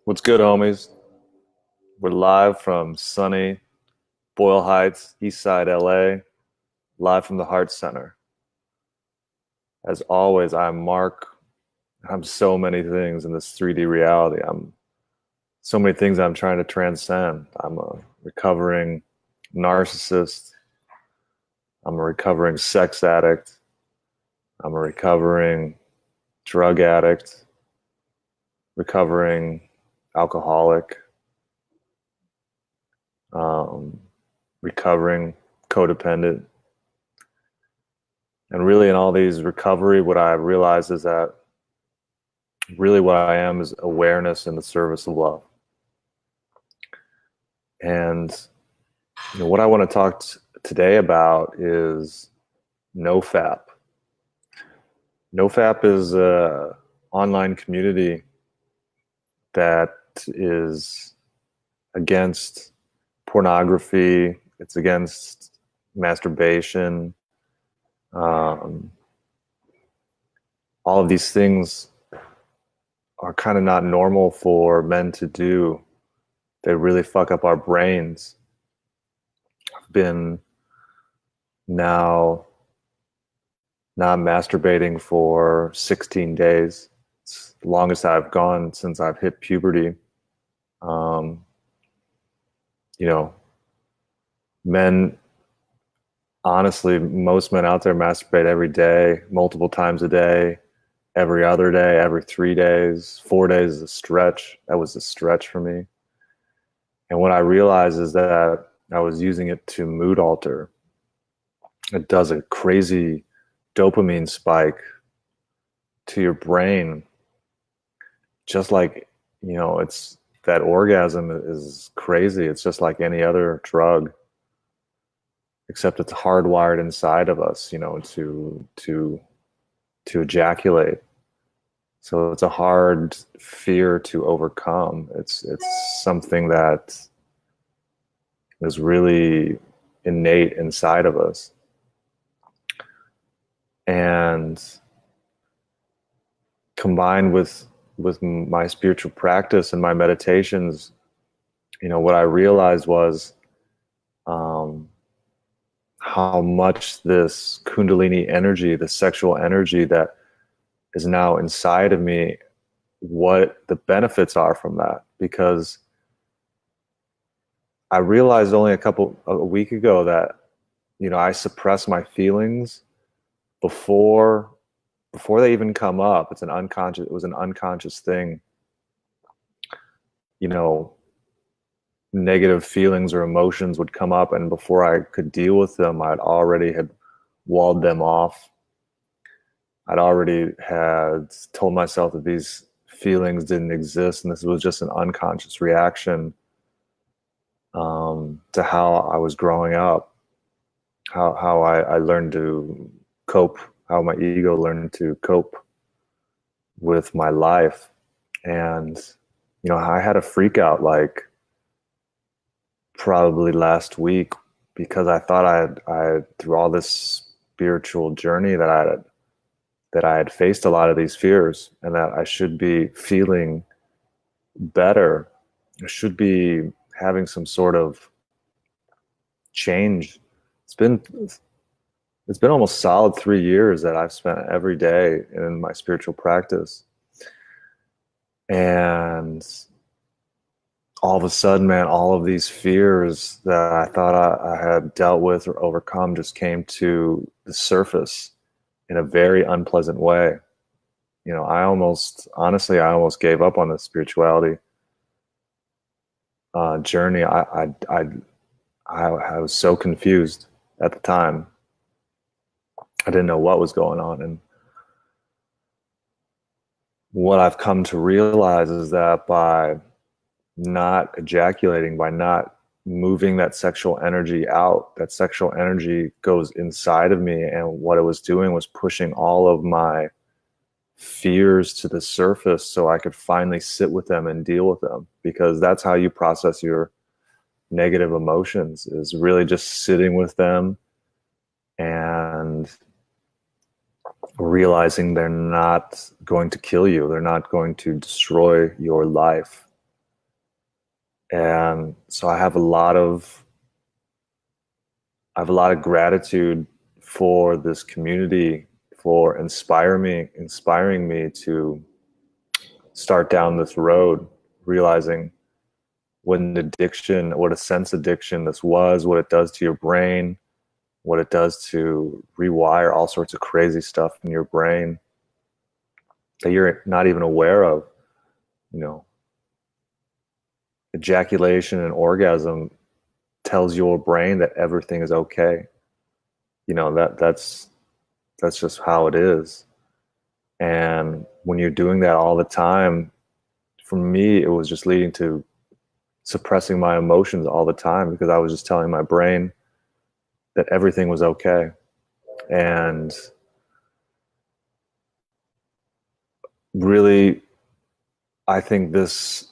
What's good, homies? We're live from sunny Boyle Heights, East Side, LA, live from the Heart Center. As always, I'm Mark. I'm so many things in this 3D reality. I'm so many things I'm trying to transcend. I'm a recovering narcissist. I'm a recovering sex addict. I'm a recovering drug addict, recovering alcoholic, um, recovering codependent. And really, in all these recovery, what I realized is that really what I am is awareness in the service of love. And what I want to talk today about is NoFap. NoFap is a online community that is against pornography. It's against masturbation. All of these things are kind of not normal for men to do. They really fuck up our brains. I've been now not masturbating for 16 days. It's the longest I've gone since I've hit puberty. Um, you know, men, honestly, most men out there masturbate every day, multiple times a day, every other day, every 3 days. 4 days is a stretch. That was a stretch for me. And what I realized is that I was using it to mood alter. It does a crazy dopamine spike to your brain. Just like, it's that orgasm is crazy. It's just like any other drug, except it's hardwired inside of us, to ejaculate. So it's a hard fear to overcome. It's something that is really innate inside of us. And combined with my spiritual practice and my meditations, what I realized was how much this kundalini energy, the sexual energy that is now inside of me, what the benefits are from that. Because I realized only a week ago that, I suppress my feelings before they even come up. It was an unconscious thing. Negative feelings or emotions would come up, and before I could deal with them, I'd already had walled them off. I'd already had told myself that these feelings didn't exist, and this was just an unconscious reaction to how I was growing up, how I learned to cope, how my ego learned to cope with my life. And, I had a freak out like probably last week, because I thought I had through all this spiritual journey that I had faced a lot of these fears, and that I should be feeling better. I should be having some sort of change. It's been almost solid 3 years that I've spent every day in my spiritual practice. And all of a sudden, man, all of these fears that I thought I had dealt with or overcome just came to the surface in a very unpleasant way. I almost gave up on the spirituality journey. I was so confused at the time. I didn't know what was going on. And what I've come to realize is that by not ejaculating, by not moving that sexual energy out, that sexual energy goes inside of me. And what it was doing was pushing all of my fears to the surface so I could finally sit with them and deal with them. Because that's how you process your negative emotions, is really just sitting with them and realizing they're not going to kill you. They're not going to destroy your life. And so I have a lot of gratitude for this community, for inspiring me to start down this road, realizing what a sense addiction this was, what it does to your brain, what it does to rewire all sorts of crazy stuff in your brain that you're not even aware of. You know, ejaculation and orgasm tells your brain that everything is okay. You know, that's just how it is. And when you're doing that all the time, for me, it was just leading to suppressing my emotions all the time because I was just telling my brain that everything was okay. And really, I think this,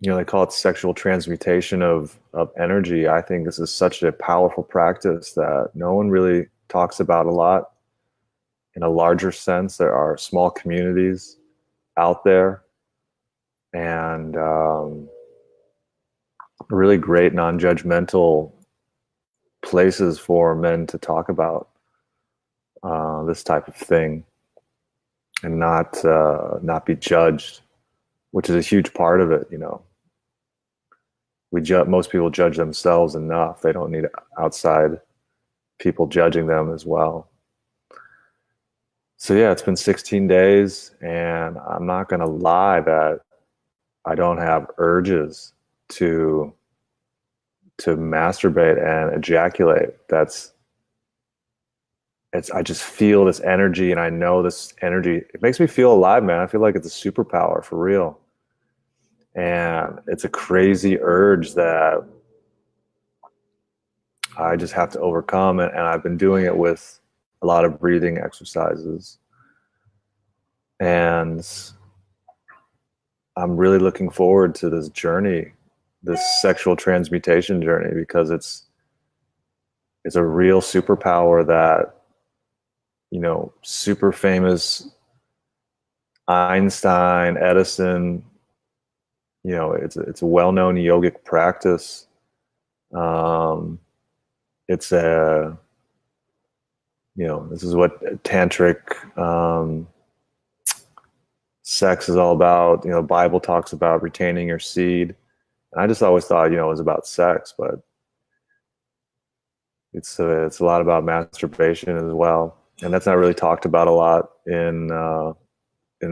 they call it sexual transmutation of energy. I think this is such a powerful practice that no one really talks about a lot. In a larger sense, there are small communities out there, and really great non-judgmental places for men to talk about this type of thing and not be judged, which is a huge part of it. Most people judge themselves enough. They don't need outside people judging them as well. So yeah, it's been 16 days, and I'm not gonna lie that I don't have urges to masturbate and ejaculate. I just feel this energy, and I know this energy, it makes me feel alive, man. I feel like it's a superpower for real. And it's a crazy urge that I just have to overcome. And I've been doing it with a lot of breathing exercises. And I'm really looking forward to this journey, this sexual transmutation journey, because it's a real superpower that, super famous Einstein, Edison, it's a well-known yogic practice. It's this is what tantric sex is all about. The Bible talks about retaining your seed. And I just always thought, it was about sex, but it's a lot about masturbation as well. And that's not really talked about a lot in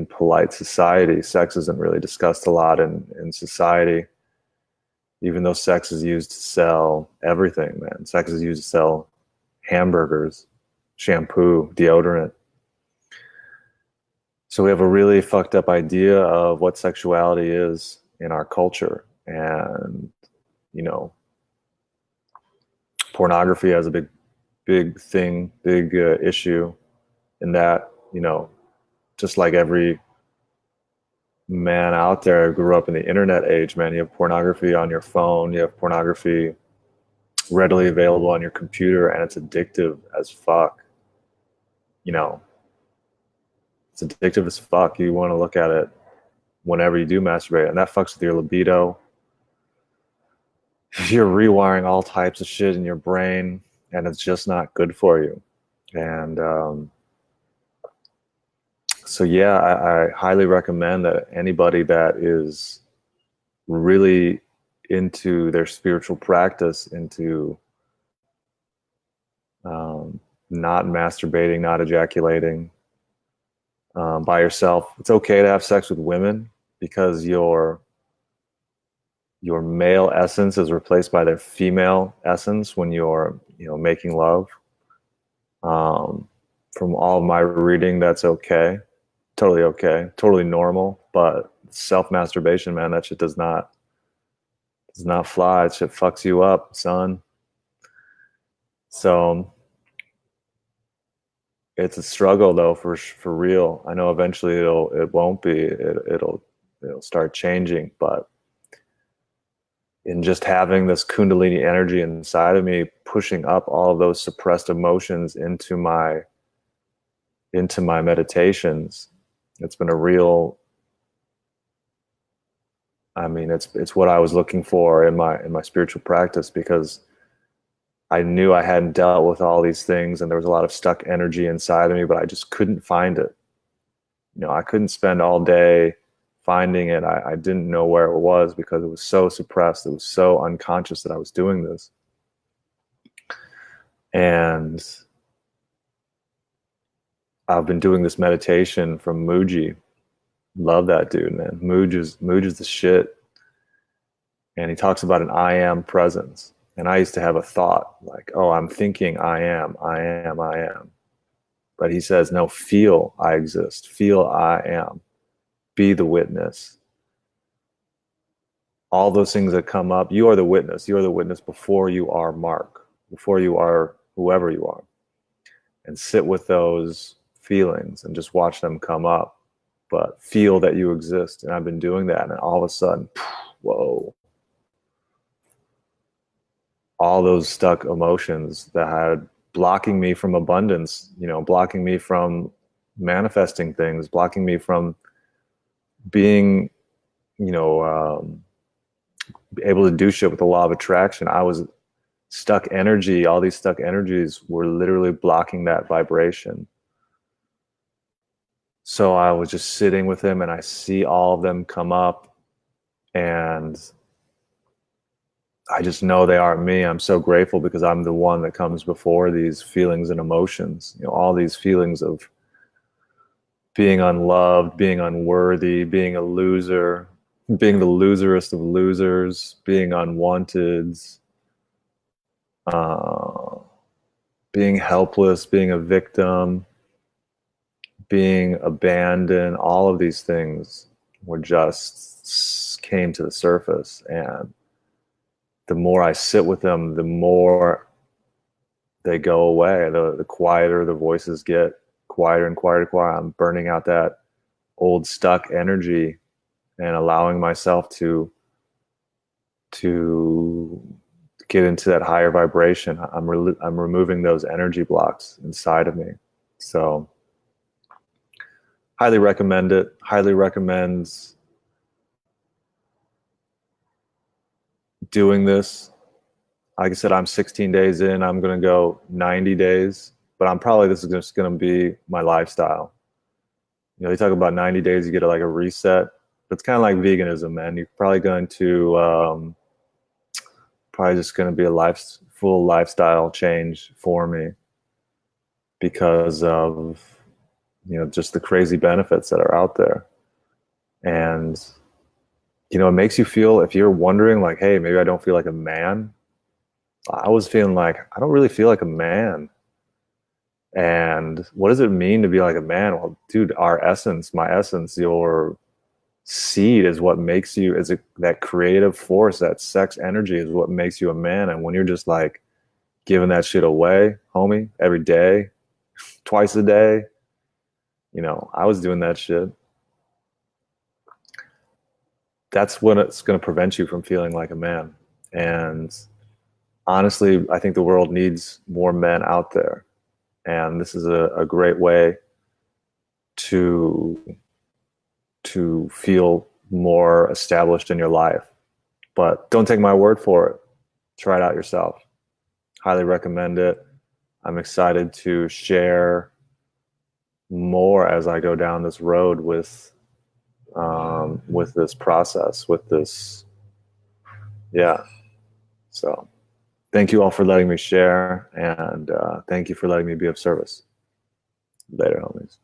polite society. Sex isn't really discussed a lot in society, even though sex is used to sell everything, man. Sex is used to sell hamburgers, shampoo, deodorant. So we have a really fucked up idea of what sexuality is in our culture. And, pornography has a big thing, big issue in that, just like every man out there grew up in the internet age, man. You have pornography on your phone, you have pornography readily available on your computer, and it's addictive as fuck. It's addictive as fuck. You want to look at it whenever you do masturbate, and that fucks with your libido. You're rewiring all types of shit in your brain, and it's just not good for you. And so yeah, I highly recommend that anybody that is really into their spiritual practice, into not masturbating, not ejaculating by yourself. It's okay to have sex with women because your male essence is replaced by their female essence when you're making love. From all of my reading, that's okay, totally normal. But self-masturbation, man, that shit does not fly. It shit fucks you up, son. So it's a struggle though, for real. I know eventually it won't be. It'll start changing, but in just having this kundalini energy inside of me, pushing up all of those suppressed emotions into my meditations, it's been a real I mean, it's what I was looking for in my spiritual practice, because I knew I hadn't dealt with all these things and there was a lot of stuck energy inside of me, but I just couldn't find it. I couldn't spend all day finding it. I didn't know where it was because it was so suppressed. It was so unconscious that I was doing this. And I've been doing this meditation from Muji. Love that dude, man. Muj is the shit. And he talks about an I am presence. And I used to have a thought like, oh, I'm thinking I am. But he says, no, feel I exist. Feel I am. Be the witness. All those things that come up, you are the witness. You are the witness before you are Mark, before you are whoever you are. And sit with those feelings and just watch them come up. But feel that you exist. And I've been doing that. And all of a sudden, whoa. All those stuck emotions that had blocking me from abundance, blocking me from manifesting things, blocking me from being, able to do shit with the law of attraction. I was stuck energy. All these stuck energies were literally blocking that vibration. So I was just sitting with him and I see all of them come up and I just know they aren't me. I'm so grateful because I'm the one that comes before these feelings and emotions. All these feelings of being unloved, being unworthy, being a loser, being the loserest of losers, being unwanted, being helpless, being a victim, being abandoned. All of these things were just came to the surface, and the more I sit with them, the more they go away. The quieter the voices get, quieter and quieter and quieter. I'm burning out that old stuck energy and allowing myself to get into that higher vibration. I'm removing those energy blocks inside of me. So highly recommend it. Highly recommends doing this. Like I said, I'm 16 days in. I'm going to go 90 days, but this is just going to be my lifestyle. They talk about 90 days, you get like a reset. But it's kind of like veganism, man. You're probably going to, just going to be a full lifestyle change for me because of, just the crazy benefits that are out there. And, it makes you feel, if you're wondering like, hey, maybe I don't feel like a man. I was feeling like, I don't really feel like a man. And what does it mean to be like a man? Well, dude, our essence, my essence, your seed is what makes you, that creative force, that sex energy is what makes you a man. And when you're just like giving that shit away, homie, every day, twice a day, I was doing that shit. That's when it's going to prevent you from feeling like a man. And honestly, I think the world needs more men out there. And this is a great way to feel more established in your life. But don't take my word for it. Try it out yourself. Highly recommend it. I'm excited to share more as I go down this road with this process, with this. Yeah. So thank you all for letting me share, and thank you for letting me be of service. Later, homies.